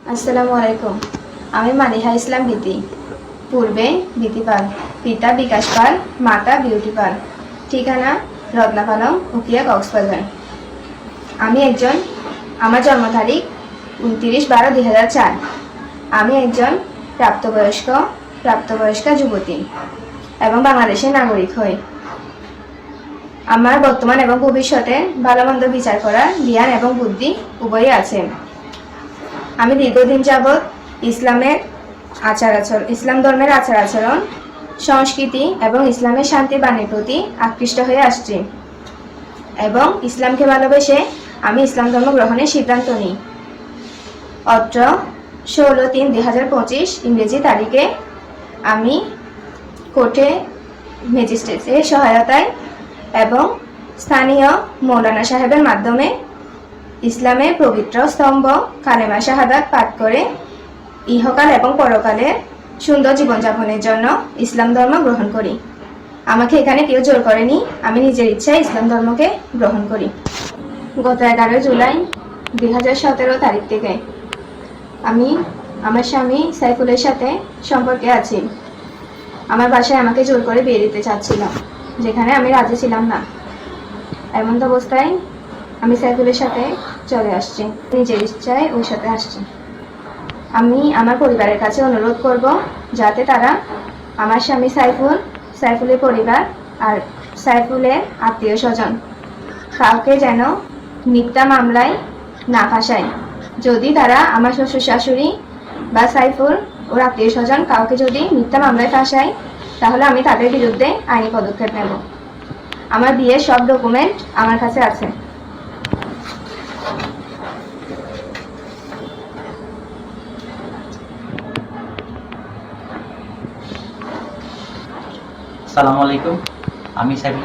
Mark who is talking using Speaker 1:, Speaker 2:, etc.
Speaker 1: আসসালামু আলাইকুম। আমি মালিহা ইসলাম বিতি। পূর্বে বিতি পাল, পিতা বিকাশ পাল, মাতা বিউটি পাল। ঠিকানা রত্নাপালং, উকিয়া, কক্সবাজার। আমার জন্ম তারিখ 29/12/2004। আমি একজন প্রাপ্তবয়স্কা যুবতী এবং বাংলাদেশের নাগরিক হই। আমার বর্তমান এবং ভবিষ্যতে ভালো মন্দ বিচার করার জ্ঞান এবং বুদ্ধি উভয়ই আছে। আমি দীর্ঘদিন যাবৎ ইসলাম ধর্মের আচার আচরণ, সংস্কৃতি এবং ইসলামের শান্তি বাণীর প্রতি আকৃষ্ট হয়ে আসছি এবং ইসলামকে ভালোবেসে আমি ইসলাম ধর্ম গ্রহণের সিদ্ধান্ত নিই। অত্র 16/3/2025 ইংরেজি তারিখে আমি কোর্টে ম্যাজিস্ট্রেটের সহায়তায় এবং স্থানীয় মৌলানা সাহেবের মাধ্যমে ইসলামের পবিত্র স্তম্ভ কালেমা শাহাদাত পাঠ করে ইহকাল এবং পরকালে সুন্দর জীবনযাপনের জন্য ইসলাম ধর্ম গ্রহণ করি। আমাকে এখানে কেউ জোর করেনি, আমি নিজের ইচ্ছায় ইসলাম ধর্মকে গ্রহণ করি। গত 11 জুলাই 2017 তারিখ থেকে আমি আমার স্বামী সাইফুলের সাথে সম্পর্কে আছি। আমার বাসায় আমাকে জোর করে বিয়ে দিতে চাচ্ছিল, যেখানে আমি রাজি ছিলাম না। এমন অবস্থায় আমি সাইফুলের সাথে চলে আসছি, নিজের ইচ্ছায় ওর সাথে আসছি। আমি আমার পরিবারের কাছে অনুরোধ করব যাতে তারা আমার স্বামী সাইফুলের পরিবার আর সাইফুলের আত্মীয় স্বজন কাউকে যেন মিথ্যা মামলায় না ফাঁসায়। যদি তারা আমার শ্বশুর শাশুড়ি বা সাইফুল ওর আত্মীয় স্বজন কাউকে যদি মিথ্যা মামলায় ফাঁসায়, তাহলে আমি তাদের বিরুদ্ধে আইনি পদক্ষেপ নেব। আমার বিয়ের সব ডকুমেন্ট আমার কাছে আছে।
Speaker 2: আসসালামু আলাইকুম। আমি সাইফুল